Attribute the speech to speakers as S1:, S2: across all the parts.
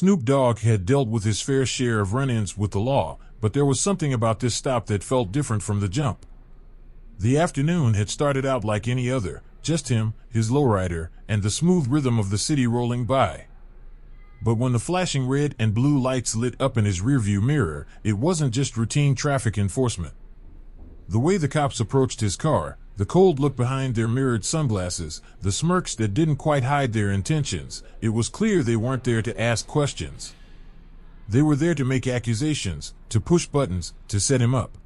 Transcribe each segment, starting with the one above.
S1: Snoop Dogg had dealt with his fair share of run-ins with the law, but there was something about this stop that felt different from the jump. The afternoon had started out like any other, just him, his lowrider, and the smooth rhythm of the city rolling by. But when the flashing red and blue lights lit up in his rearview mirror, it wasn't just routine traffic enforcement. The way the cops approached his car, the cold look behind their mirrored sunglasses, the smirks that didn't quite hide their intentions, it was clear they weren't there to ask questions. They were there to make accusations, to push buttons, to set him up.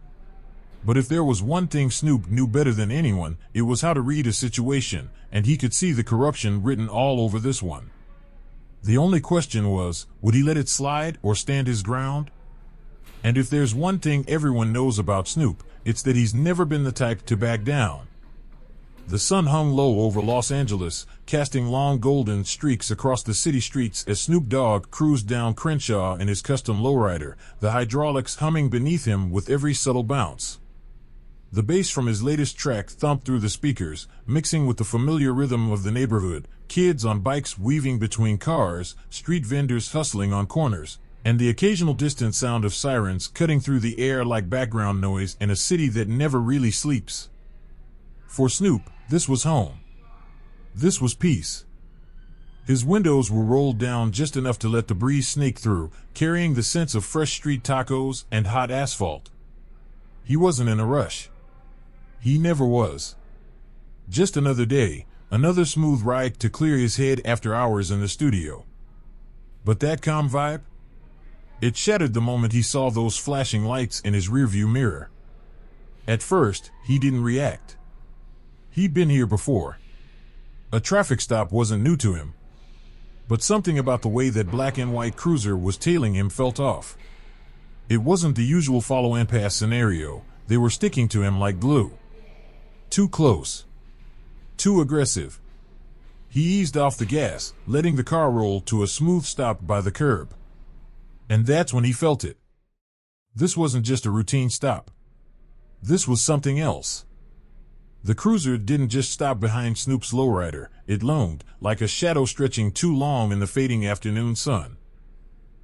S1: But if there was one thing Snoop knew better than anyone, it was how to read a situation, and he could see the corruption written all over this one. The only question was, would he let it slide or stand his ground? And if there's one thing everyone knows about Snoop, it's that he's never been the type to back down. The sun hung low over Los Angeles, casting long golden streaks across the city streets as Snoop Dogg cruised down Crenshaw in his custom lowrider, the hydraulics humming beneath him with every subtle bounce. The bass from his latest track thumped through the speakers, mixing with the familiar rhythm of the neighborhood, kids on bikes weaving between cars, street vendors hustling on corners, and the occasional distant sound of sirens cutting through the air like background noise in a city that never really sleeps. For Snoop, this was home. This was peace. His windows were rolled down just enough to let the breeze snake through, carrying the sense of fresh street tacos and hot asphalt. He wasn't in a rush. He never was. Just another day, another smooth ride to clear his head after hours in the studio. But that calm vibe? It shattered the moment he saw those flashing lights in his rearview mirror. At first, he didn't react. He'd been here before. A traffic stop wasn't new to him. But something about the way that black and white cruiser was tailing him felt off. It wasn't the usual follow and pass scenario. They were sticking to him like glue. Too close. Too aggressive. He eased off the gas, letting the car roll to a smooth stop by the curb. And that's when he felt it. This wasn't just a routine stop. This was something else. The cruiser didn't just stop behind Snoop's lowrider, it loomed, like a shadow stretching too long in the fading afternoon sun.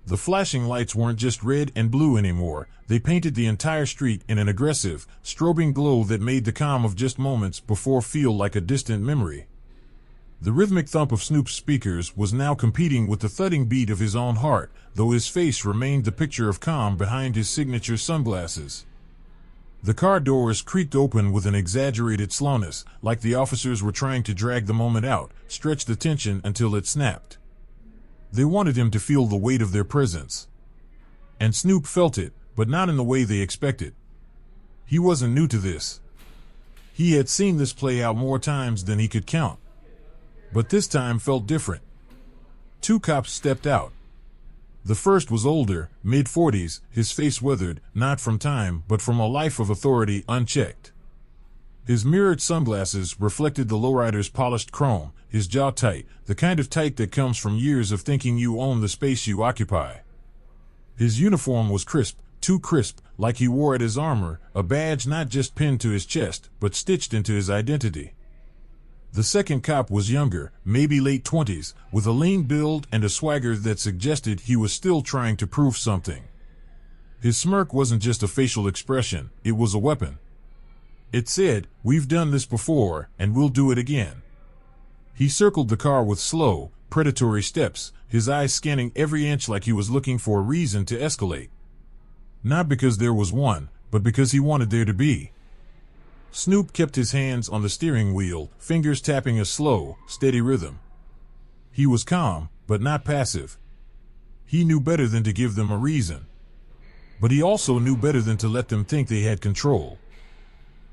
S1: The flashing lights weren't just red and blue anymore, they painted the entire street in an aggressive, strobing glow that made the calm of just moments before feel like a distant memory. The rhythmic thump of Snoop's speakers was now competing with the thudding beat of his own heart, though his face remained the picture of calm behind his signature sunglasses. The car doors creaked open with an exaggerated slowness, like the officers were trying to drag the moment out, stretch the tension until it snapped. They wanted him to feel the weight of their presence. And Snoop felt it, but not in the way they expected. He wasn't new to this. He had seen this play out more times than he could count. But this time felt different. Two cops stepped out. The first was older, mid-40s, his face weathered, not from time, but from a life of authority unchecked. His mirrored sunglasses reflected the lowrider's polished chrome, his jaw tight, the kind of tight that comes from years of thinking you own the space you occupy. His uniform was crisp, too crisp, like he wore it as armor, a badge not just pinned to his chest, but stitched into his identity. The second cop was younger, maybe late 20s, with a lean build and a swagger that suggested he was still trying to prove something. His smirk wasn't just a facial expression, it was a weapon. It said, "We've done this before, and we'll do it again." He circled the car with slow, predatory steps, his eyes scanning every inch like he was looking for a reason to escalate. Not because there was one, but because he wanted there to be. Snoop kept his hands on the steering wheel, fingers tapping a slow, steady rhythm. He was calm, but not passive. He knew better than to give them a reason. But he also knew better than to let them think they had control.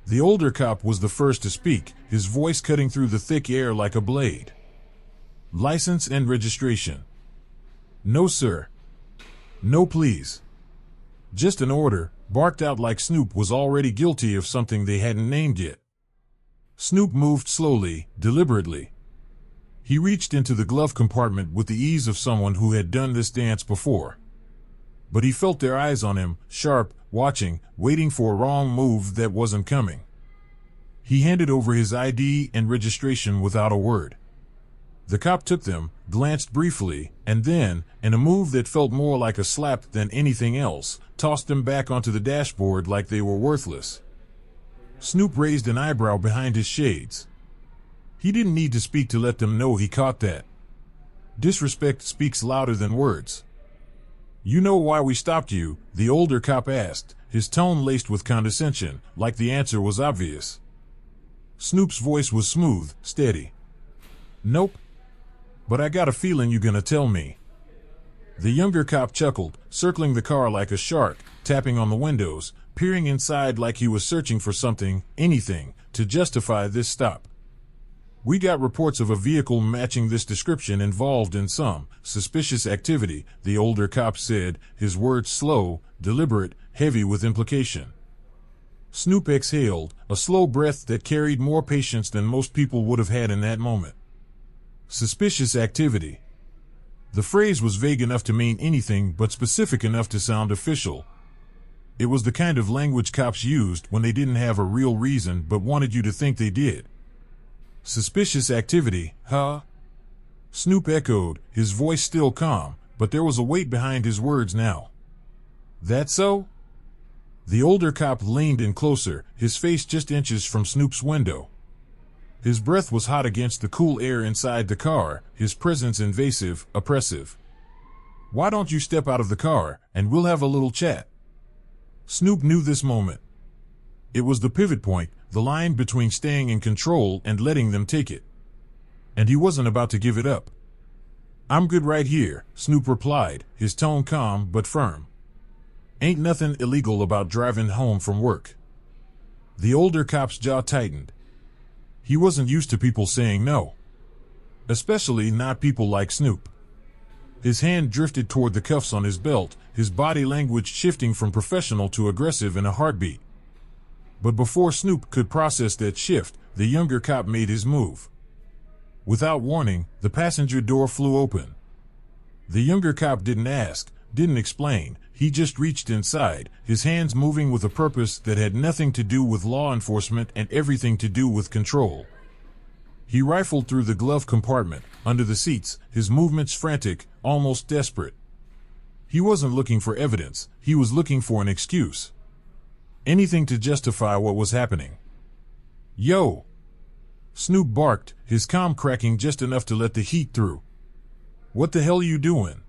S1: The older cop was the first to speak, his voice cutting through the thick air like a blade. "License and registration." "No, sir." "No, please." "Just an order," barked out like Snoop was already guilty of something they hadn't named yet. Snoop moved slowly, deliberately. He reached into the glove compartment with the ease of someone who had done this dance before. But he felt their eyes on him, sharp, watching, waiting for a wrong move that wasn't coming. He handed over his ID and registration without a word. The cop took them, glanced briefly, and then, in a move that felt more like a slap than anything else, tossed them back onto the dashboard like they were worthless. Snoop raised an eyebrow behind his shades. He didn't need to speak to let them know he caught that. Disrespect speaks louder than words. "You know why we stopped you?" the older cop asked, his tone laced with condescension, like the answer was obvious. Snoop's voice was smooth, steady. "Nope. But I got a feeling you're gonna tell me." The younger cop chuckled, circling the car like a shark, tapping on the windows, peering inside like he was searching for something, anything, to justify this stop. "We got reports of a vehicle matching this description involved in some suspicious activity," the older cop said, his words slow, deliberate, heavy with implication. Snoop exhaled, a slow breath that carried more patience than most people would have had in that moment. Suspicious activity. The phrase was vague enough to mean anything but specific enough to sound official. It was the kind of language cops used when they didn't have a real reason but wanted you to think they did. "Suspicious activity, huh?" Snoop echoed, his voice still calm, but there was a weight behind his words now. "That so?" The older cop leaned in closer, his face just inches from Snoop's window. His breath was hot against the cool air inside the car, his presence invasive, oppressive. "Why don't you step out of the car, and we'll have a little chat?" Snoop knew this moment. It was the pivot point, the line between staying in control and letting them take it. And he wasn't about to give it up. "I'm good right here," Snoop replied, his tone calm but firm. "Ain't nothing illegal about driving home from work." The older cop's jaw tightened. He wasn't used to people saying no. Especially not people like Snoop. His hand drifted toward the cuffs on his belt, his body language shifting from professional to aggressive in a heartbeat. But before Snoop could process that shift, the younger cop made his move. Without warning, the passenger door flew open. The younger cop didn't ask, didn't explain, he just reached inside, his hands moving with a purpose that had nothing to do with law enforcement and everything to do with control. He rifled through the glove compartment, under the seats, his movements frantic, almost desperate. He wasn't looking for evidence, he was looking for an excuse. Anything to justify what was happening. "Yo!" Snoop barked, his comm cracking just enough to let the heat through. "What the hell you doing?"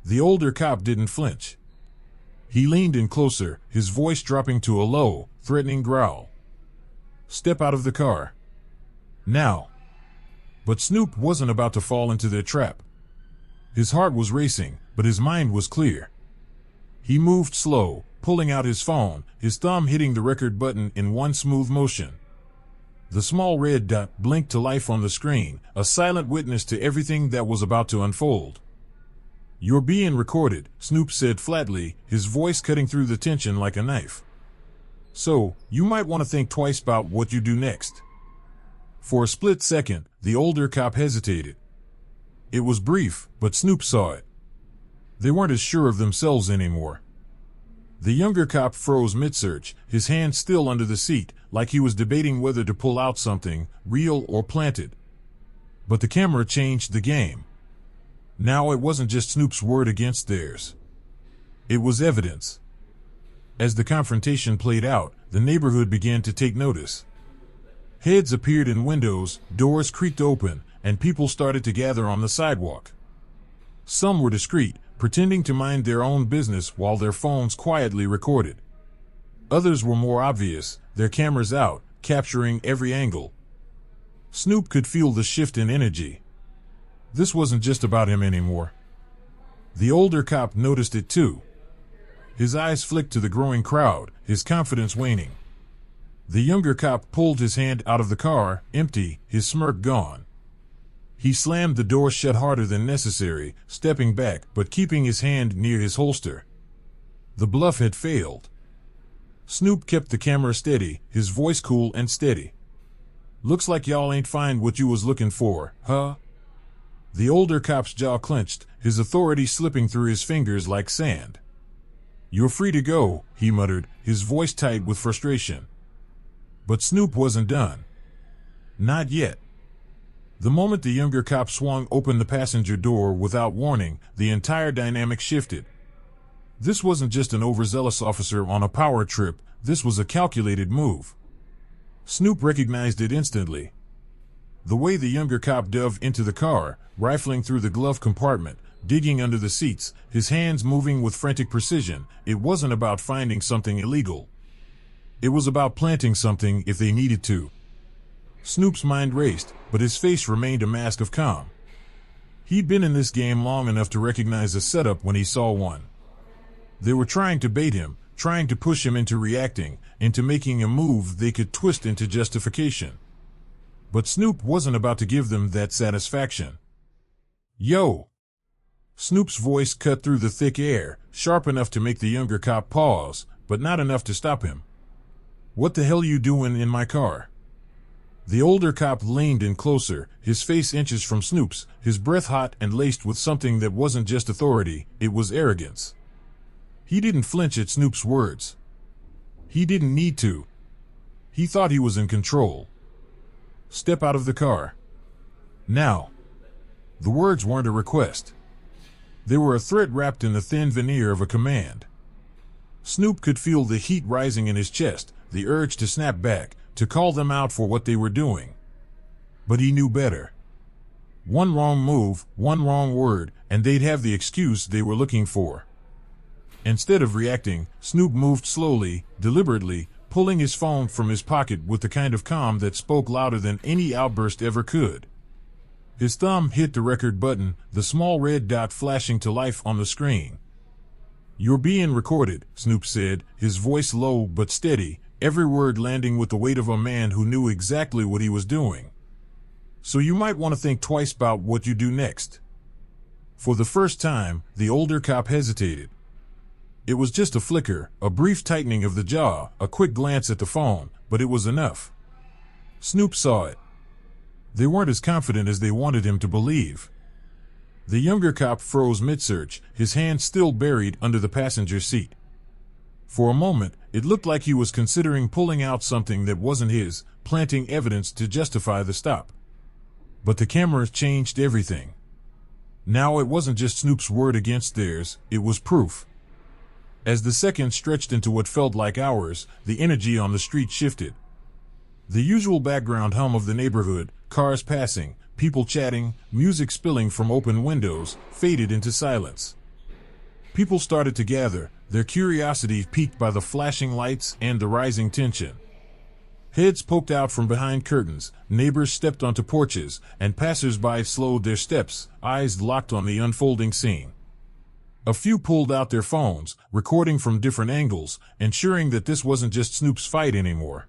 S1: The older cop didn't flinch. He leaned in closer, his voice dropping to a low, threatening growl. "Step out of the car. Now." But Snoop wasn't about to fall into their trap. His heart was racing, but his mind was clear. He moved slow, pulling out his phone, his thumb hitting the record button in one smooth motion. The small red dot blinked to life on the screen, a silent witness to everything that was about to unfold. "You're being recorded," Snoop said flatly, his voice cutting through the tension like a knife. "So, you might want to think twice about what you do next." For a split second, the older cop hesitated. It was brief, but Snoop saw it. They weren't as sure of themselves anymore. The younger cop froze mid-search, his hand still under the seat, like he was debating whether to pull out something, real or planted. But the camera changed the game. Now it wasn't just Snoop's word against theirs. It was evidence. As the confrontation played out, the neighborhood began to take notice. Heads appeared in windows, doors creaked open, and people started to gather on the sidewalk. Some were discreet, pretending to mind their own business while their phones quietly recorded. Others were more obvious, their cameras out, capturing every angle. Snoop could feel the shift in energy. This wasn't just about him anymore. The older cop noticed it too. His eyes flicked to the growing crowd, his confidence waning. The younger cop pulled his hand out of the car, empty, his smirk gone. He slammed the door shut harder than necessary, stepping back but keeping his hand near his holster. The bluff had failed. Snoop kept the camera steady, his voice cool and steady. "Looks like y'all ain't find what you was looking for, huh?" The older cop's jaw clenched, his authority slipping through his fingers like sand. "You're free to go," he muttered, his voice tight with frustration. But Snoop wasn't done. Not yet. The moment the younger cop swung open the passenger door without warning, the entire dynamic shifted. This wasn't just an overzealous officer on a power trip, this was a calculated move. Snoop recognized it instantly. The way the younger cop dove into the car, rifling through the glove compartment, digging under the seats, his hands moving with frantic precision, it wasn't about finding something illegal. It was about planting something if they needed to. Snoop's mind raced, but his face remained a mask of calm. He'd been in this game long enough to recognize a setup when he saw one. They were trying to bait him, trying to push him into reacting, into making a move they could twist into justification. But Snoop wasn't about to give them that satisfaction. "Yo!" Snoop's voice cut through the thick air, sharp enough to make the younger cop pause, but not enough to stop him. "What the hell you doing in my car?" The older cop leaned in closer, his face inches from Snoop's, his breath hot and laced with something that wasn't just authority, it was arrogance. He didn't flinch at Snoop's words. He didn't need to. He thought he was in control. "Step out of the car. Now." The words weren't a request. They were a threat wrapped in the thin veneer of a command. Snoop could feel the heat rising in his chest, the urge to snap back, to call them out for what they were doing. But he knew better. One wrong move, one wrong word, and they'd have the excuse they were looking for. Instead of reacting, Snoop moved slowly, deliberately, pulling his phone from his pocket with the kind of calm that spoke louder than any outburst ever could. His thumb hit the record button, the small red dot flashing to life on the screen. "You're being recorded," Snoop said, his voice low but steady, every word landing with the weight of a man who knew exactly what he was doing. "So you might want to think twice about what you do next." For the first time, the older cop hesitated. It was just a flicker, a brief tightening of the jaw, a quick glance at the phone, but it was enough. Snoop saw it. They weren't as confident as they wanted him to believe. The younger cop froze mid-search, his hand still buried under the passenger seat. For a moment, it looked like he was considering pulling out something that wasn't his, planting evidence to justify the stop. But the cameras changed everything. Now it wasn't just Snoop's word against theirs, it was proof. As the seconds stretched into what felt like hours, the energy on the street shifted. The usual background hum of the neighborhood, cars passing, people chatting, music spilling from open windows, faded into silence. People started to gather, their curiosity piqued by the flashing lights and the rising tension. Heads poked out from behind curtains, neighbors stepped onto porches, and passers-by slowed their steps, eyes locked on the unfolding scene. A few pulled out their phones, recording from different angles, ensuring that this wasn't just Snoop's fight anymore.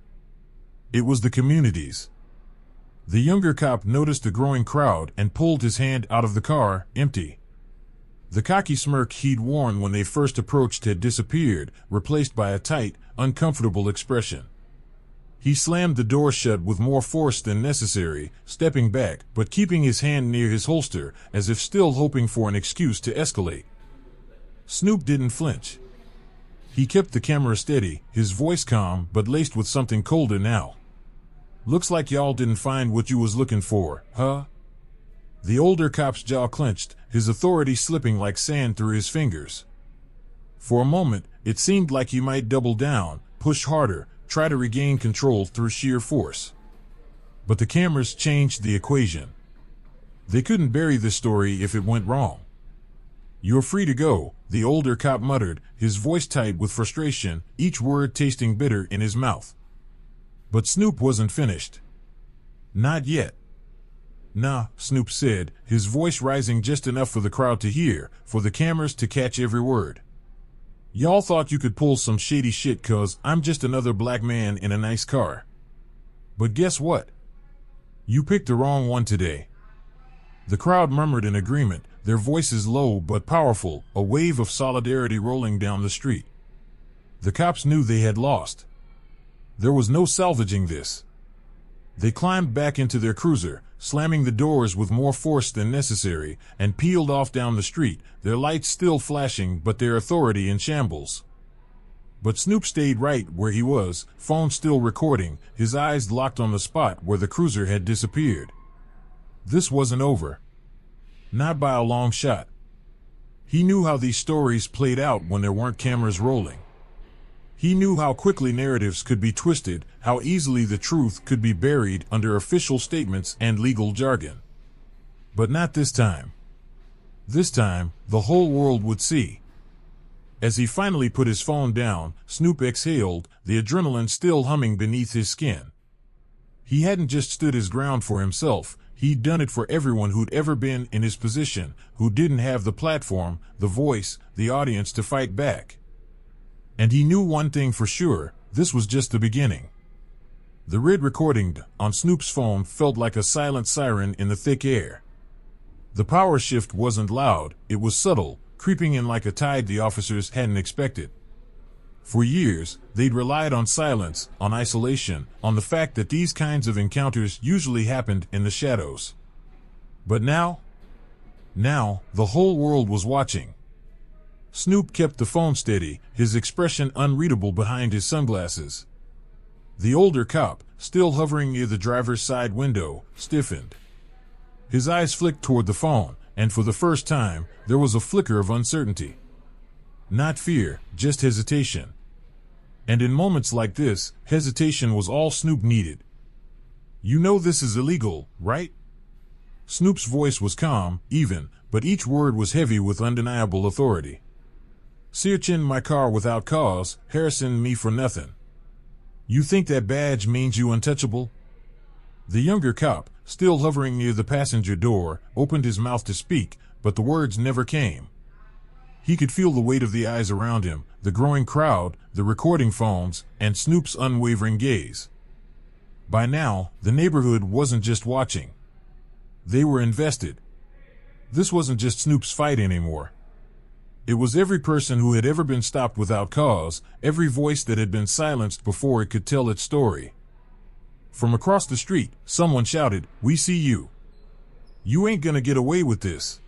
S1: It was the community's. The younger cop noticed the growing crowd and pulled his hand out of the car, empty. The cocky smirk he'd worn when they first approached had disappeared, replaced by a tight, uncomfortable expression. He slammed the door shut with more force than necessary, stepping back, but keeping his hand near his holster, as if still hoping for an excuse to escalate. Snoop didn't flinch. He kept the camera steady, his voice calm but laced with something colder now. "Looks like y'all didn't find what you was looking for, huh?" The older cop's jaw clenched, his authority slipping like sand through his fingers. For a moment, it seemed like he might double down, push harder, try to regain control through sheer force. But the cameras changed the equation. They couldn't bury the story if it went wrong. "You're free to go," the older cop muttered, his voice tight with frustration, each word tasting bitter in his mouth. But Snoop wasn't finished. "Not yet." "Nah," Snoop said, his voice rising just enough for the crowd to hear, for the cameras to catch every word. "Y'all thought you could pull some shady shit 'cause I'm just another black man in a nice car. But guess what? You picked the wrong one today." The crowd murmured in agreement, their voices low but powerful, a wave of solidarity rolling down the street. The cops knew they had lost. There was no salvaging this. They climbed back into their cruiser, slamming the doors with more force than necessary, and peeled off down the street, their lights still flashing but their authority in shambles. But Snoop stayed right where he was, phone still recording, his eyes locked on the spot where the cruiser had disappeared. This wasn't over. Not by a long shot. He knew how these stories played out when there weren't cameras rolling. He knew how quickly narratives could be twisted, how easily the truth could be buried under official statements and legal jargon. But not this time. This time, the whole world would see. As he finally put his phone down, Snoop exhaled, the adrenaline still humming beneath his skin. He hadn't just stood his ground for himself, he'd done it for everyone who'd ever been in his position, who didn't have the platform, the voice, the audience to fight back. And he knew one thing for sure, this was just the beginning. The red recording on Snoop's phone felt like a silent siren in the thick air. The power shift wasn't loud, it was subtle, creeping in like a tide the officers hadn't expected. For years, they'd relied on silence, on isolation, on the fact that these kinds of encounters usually happened in the shadows. But now, the whole world was watching. Snoop kept the phone steady, his expression unreadable behind his sunglasses. The older cop, still hovering near the driver's side window, stiffened. His eyes flicked toward the phone, and for the first time, there was a flicker of uncertainty. Not fear, just hesitation. And in moments like this, hesitation was all Snoop needed. "You know this is illegal, right?" Snoop's voice was calm, even, but each word was heavy with undeniable authority. "Searching my car without cause, harassing me for nothing. You think that badge means you untouchable?" The younger cop, still hovering near the passenger door, opened his mouth to speak, but the words never came. He could feel the weight of the eyes around him, the growing crowd, the recording phones, and Snoop's unwavering gaze. By now, the neighborhood wasn't just watching. They were invested. This wasn't just Snoop's fight anymore. It was every person who had ever been stopped without cause, every voice that had been silenced before it could tell its story. From across the street, someone shouted, "We see you. You ain't gonna get away with this."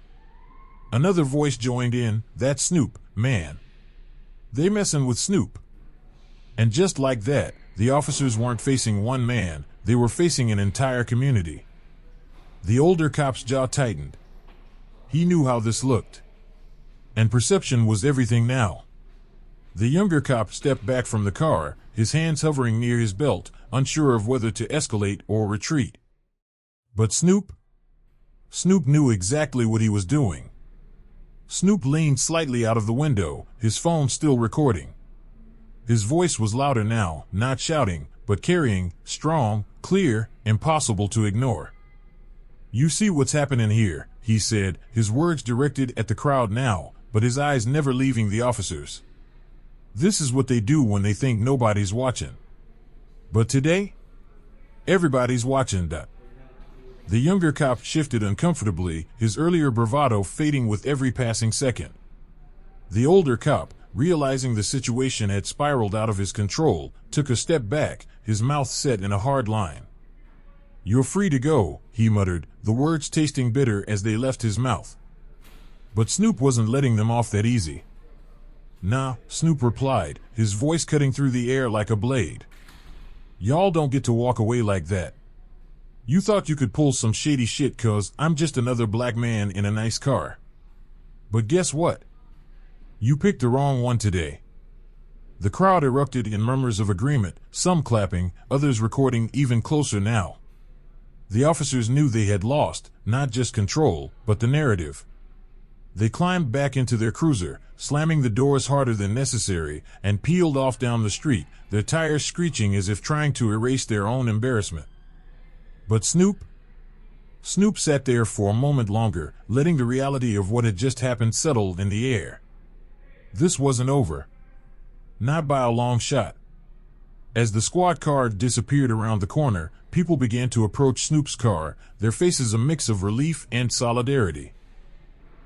S1: Another voice joined in, "That's Snoop, man. They messin' with Snoop." And just like that, the officers weren't facing one man, they were facing an entire community. The older cop's jaw tightened. He knew how this looked. And perception was everything now. The younger cop stepped back from the car, his hands hovering near his belt, unsure of whether to escalate or retreat. But Snoop knew exactly what he was doing. Snoop leaned slightly out of the window, his phone still recording. His voice was louder now, not shouting, but carrying, strong, clear, impossible to ignore. "You see what's happening here," he said, his words directed at the crowd now, but his eyes never leaving the officers. "This is what they do when they think nobody's watching. But today, everybody's watching that." The younger cop shifted uncomfortably, his earlier bravado fading with every passing second. The older cop, realizing the situation had spiraled out of his control, took a step back, his mouth set in a hard line. "You're free to go," he muttered, the words tasting bitter as they left his mouth. But Snoop wasn't letting them off that easy. "Nah," Snoop replied, his voice cutting through the air like a blade. "Y'all don't get to walk away like that. You thought you could pull some shady shit 'cause I'm just another black man in a nice car. But guess what? You picked the wrong one today." The crowd erupted in murmurs of agreement, some clapping, others recording even closer now. The officers knew they had lost, not just control, but the narrative. They climbed back into their cruiser, slamming the doors harder than necessary, and peeled off down the street, their tires screeching as if trying to erase their own embarrassment. But Snoop sat there for a moment longer, letting the reality of what had just happened settle in the air. This wasn't over. Not by a long shot. As the squad car disappeared around the corner, people began to approach Snoop's car, their faces a mix of relief and solidarity.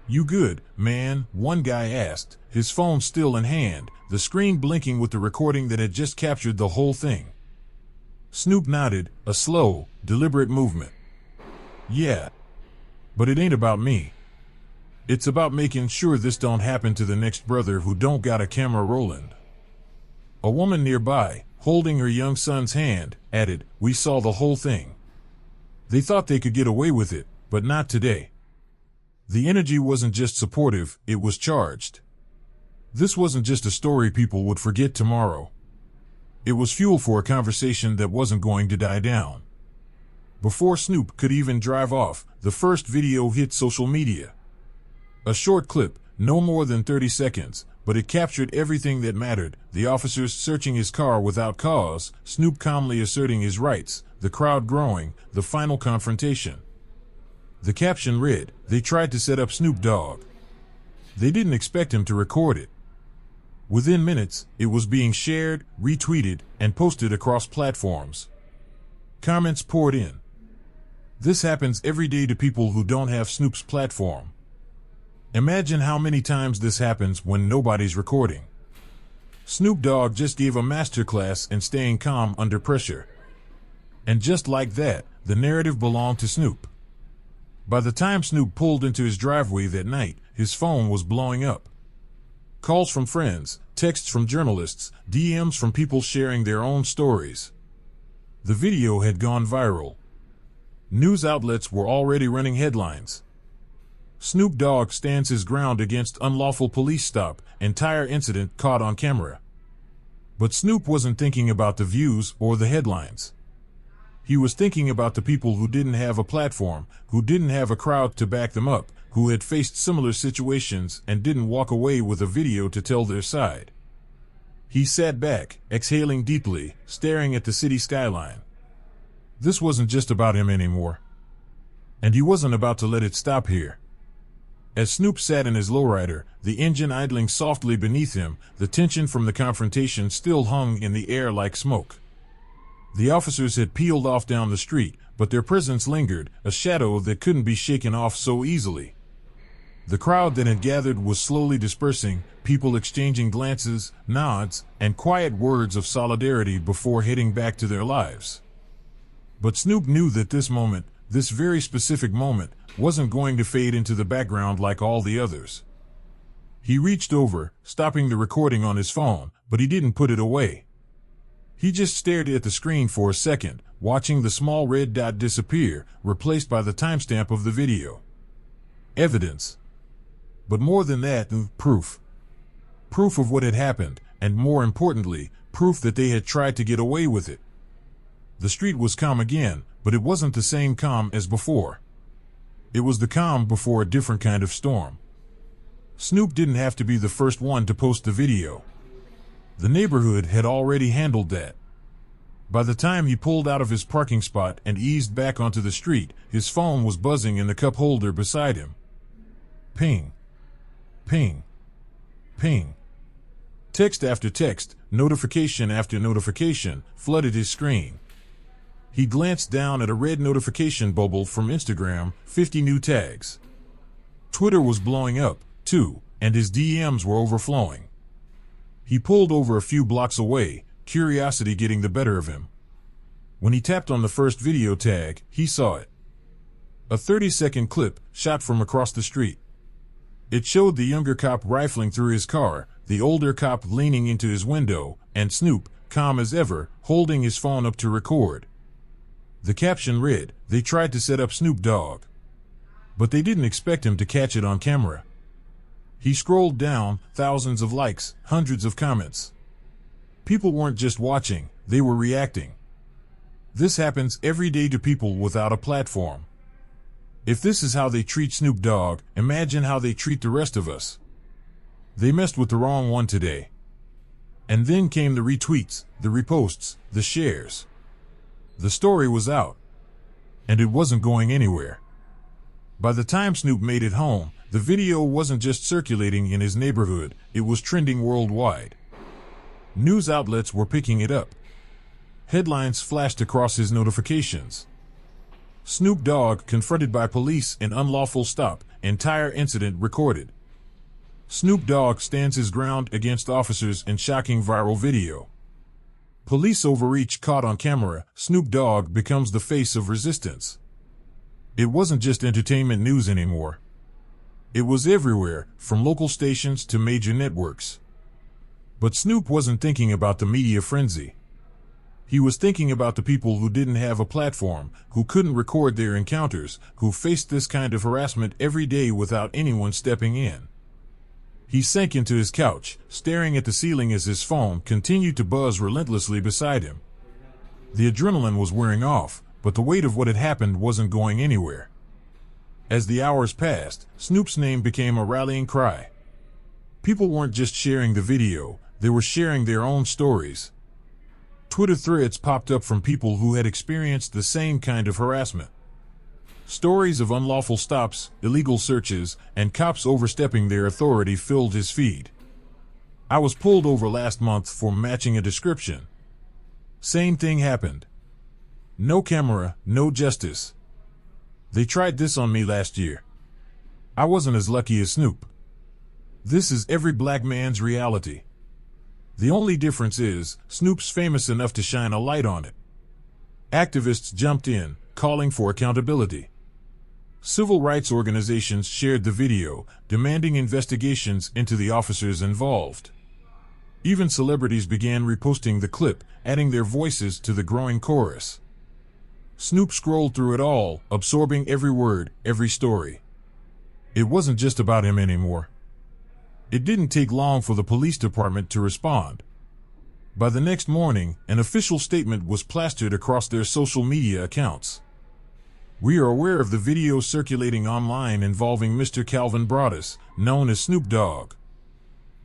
S1: "You good, man?" one guy asked, his phone still in hand, the screen blinking with the recording that had just captured the whole thing. Snoop nodded, a slow, deliberate movement. "Yeah. But it ain't about me. It's about making sure this don't happen to the next brother who don't got a camera rolling." A woman nearby, holding her young son's hand, added, "We saw the whole thing. They thought they could get away with it, but not today. The energy wasn't just supportive, it was charged. This wasn't just a story people would forget tomorrow. It was fuel for a conversation that wasn't going to die down. Before Snoop could even drive off, the first video hit social media. A short clip, no more than 30 seconds, but it captured everything that mattered: the officers searching his car without cause, Snoop calmly asserting his rights, the crowd growing, the final confrontation. The caption read, "They tried to set up Snoop Dogg." They didn't expect him to record it. Within minutes, it was being shared, retweeted, and posted across platforms. Comments poured in. This happens every day to people who don't have Snoop's platform. Imagine how many times this happens when nobody's recording. Snoop Dogg just gave a masterclass in staying calm under pressure. And just like that, the narrative belonged to Snoop. By the time Snoop pulled into his driveway that night, his phone was blowing up. Calls from friends, texts from journalists, DMs from people sharing their own stories. The video had gone viral. News outlets were already running headlines. Snoop Dogg stands his ground against unlawful police stop, entire incident caught on camera. But Snoop wasn't thinking about the views or the headlines. He was thinking about the people who didn't have a platform, who didn't have a crowd to back them up, who had faced similar situations and didn't walk away with a video to tell their side. He sat back, exhaling deeply, staring at the city skyline. This wasn't just about him anymore. And he wasn't about to let it stop here. As Snoop sat in his lowrider, the engine idling softly beneath him, the tension from the confrontation still hung in the air like smoke. The officers had peeled off down the street, but their presence lingered, a shadow that couldn't be shaken off so easily. The crowd that had gathered was slowly dispersing, people exchanging glances, nods, and quiet words of solidarity before heading back to their lives. But Snoop knew that this moment, this very specific moment, wasn't going to fade into the background like all the others. He reached over, stopping the recording on his phone, but he didn't put it away. He just stared at the screen for a second, watching the small red dot disappear, replaced by the timestamp of the video. Evidence. But more than that, proof. Proof of what had happened, and more importantly, proof that they had tried to get away with it. The street was calm again, but it wasn't the same calm as before. It was the calm before a different kind of storm. Snoop didn't have to be the first one to post the video. The neighborhood had already handled that. By the time he pulled out of his parking spot and eased back onto the street, his phone was buzzing in the cup holder beside him. Ping. Ping. Ping. Text after text, notification after notification, flooded his screen. He glanced down at a red notification bubble from Instagram, 50 new tags. Twitter was blowing up, too, and his DMs were overflowing. He pulled over a few blocks away, curiosity getting the better of him. When he tapped on the first video tag, he saw it. A 30-second clip, shot from across the street. It showed the younger cop rifling through his car, the older cop leaning into his window, and Snoop, calm as ever, holding his phone up to record. The caption read, "They tried to set up Snoop Dogg." But they didn't expect him to catch it on camera. He scrolled down, thousands of likes, hundreds of comments. People weren't just watching, they were reacting. This happens every day to people without a platform. If this is how they treat Snoop Dogg, imagine how they treat the rest of us. They messed with the wrong one today. And then came the retweets, the reposts, the shares. The story was out. And it wasn't going anywhere. By the time Snoop made it home, the video wasn't just circulating in his neighborhood, it was trending worldwide. News outlets were picking it up. Headlines flashed across his notifications. Snoop Dogg confronted by police in unlawful stop, entire incident recorded. Snoop Dogg stands his ground against officers in shocking viral video. Police overreach caught on camera, Snoop Dogg becomes the face of resistance. It wasn't just entertainment news anymore. It was everywhere, from local stations to major networks. But Snoop wasn't thinking about the media frenzy. He was thinking about the people who didn't have a platform, who couldn't record their encounters, who faced this kind of harassment every day without anyone stepping in. He sank into his couch, staring at the ceiling as his phone continued to buzz relentlessly beside him. The adrenaline was wearing off, but the weight of what had happened wasn't going anywhere. As the hours passed, Snoop's name became a rallying cry. People weren't just sharing the video, they were sharing their own stories. Twitter threads popped up from people who had experienced the same kind of harassment. Stories of unlawful stops, illegal searches, and cops overstepping their authority filled his feed. I was pulled over last month for matching a description. Same thing happened. No camera, no justice. They tried this on me last year. I wasn't as lucky as Snoop. This is every black man's reality. The only difference is, Snoop's famous enough to shine a light on it. Activists jumped in, calling for accountability. Civil rights organizations shared the video, demanding investigations into the officers involved. Even celebrities began reposting the clip, adding their voices to the growing chorus. Snoop scrolled through it all, absorbing every word, every story. It wasn't just about him anymore. It didn't take long for the police department to respond. By the next morning, an official statement was plastered across their social media accounts. We are aware of the video circulating online involving Mr. Calvin Broadus, known as Snoop Dogg.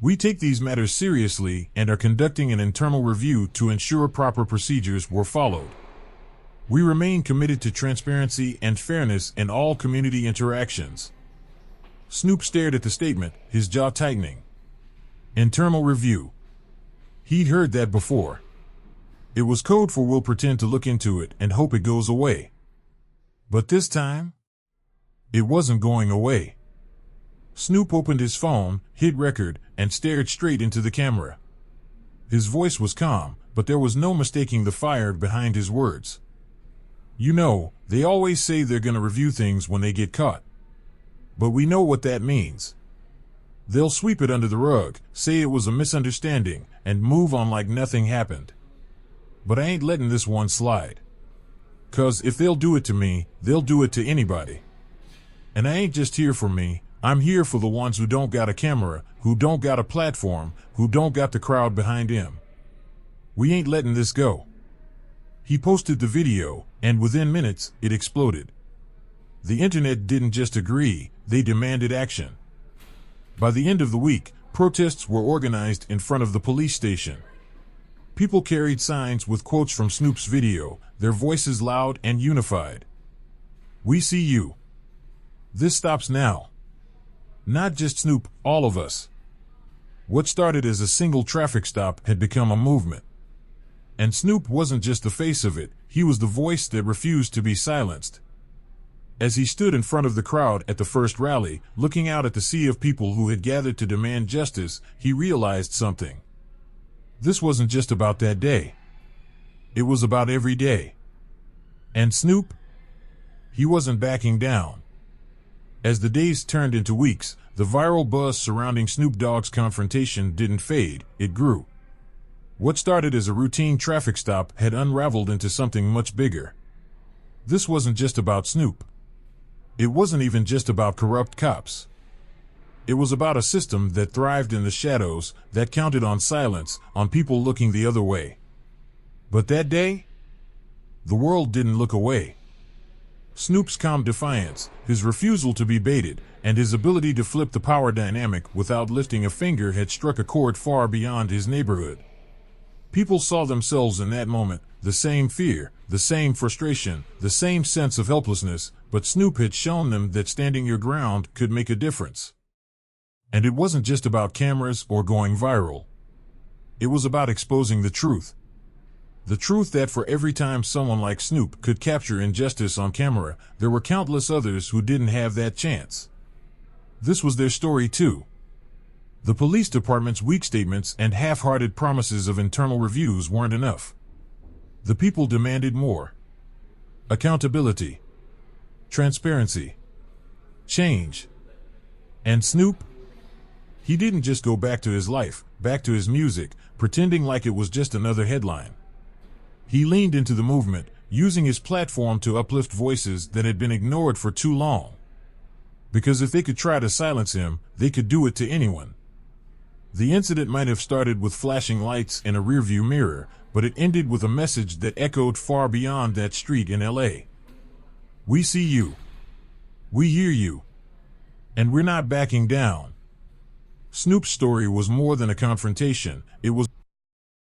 S1: We take these matters seriously and are conducting an internal review to ensure proper procedures were followed. We remain committed to transparency and fairness in all community interactions. Snoop stared at the statement, his jaw tightening. Internal review. He'd heard that before. It was code for we'll pretend to look into it and hope it goes away. But this time, it wasn't going away. Snoop opened his phone, hit record, and stared straight into the camera. His voice was calm, but there was no mistaking the fire behind his words. You know, they always say they're gonna review things when they get caught. But we know what that means. They'll sweep it under the rug, say it was a misunderstanding, and move on like nothing happened. But I ain't letting this one slide. 'Cause if they'll do it to me, they'll do it to anybody. And I ain't just here for me, I'm here for the ones who don't got a camera, who don't got a platform, who don't got the crowd behind him. We ain't letting this go. He posted the video, and within minutes, it exploded. The internet didn't just agree, they demanded action. By the end of the week, protests were organized in front of the police station. People carried signs with quotes from Snoop's video, their voices loud and unified. We see you. This stops now. Not just Snoop, all of us. What started as a single traffic stop had become a movement. And Snoop wasn't just the face of it, he was the voice that refused to be silenced. As he stood in front of the crowd at the first rally, looking out at the sea of people who had gathered to demand justice, he realized something. This wasn't just about that day. It was about every day. And Snoop? He wasn't backing down. As the days turned into weeks, the viral buzz surrounding Snoop Dogg's confrontation didn't fade, it grew. What started as a routine traffic stop had unraveled into something much bigger. This wasn't just about Snoop. It wasn't even just about corrupt cops. It was about a system that thrived in the shadows, that counted on silence, on people looking the other way. But that day, the world didn't look away. Snoop's calm defiance, his refusal to be baited, and his ability to flip the power dynamic without lifting a finger had struck a chord far beyond his neighborhood. People saw themselves in that moment, the same fear, the same frustration, the same sense of helplessness, but Snoop had shown them that standing your ground could make a difference. And it wasn't just about cameras or going viral. It was about exposing the truth. The truth that for every time someone like Snoop could capture injustice on camera, there were countless others who didn't have that chance. This was their story too. The police department's weak statements and half-hearted promises of internal reviews weren't enough. The people demanded more. Accountability. Transparency. Change. And Snoop? He didn't just go back to his life, back to his music, pretending like it was just another headline. He leaned into the movement, using his platform to uplift voices that had been ignored for too long. Because if they could try to silence him, they could do it to anyone. The incident might have started with flashing lights in a rearview mirror, but it ended with a message that echoed far beyond that street in LA. We see you. We hear you. And we're not backing down. Snoop's story was more than a confrontation. It was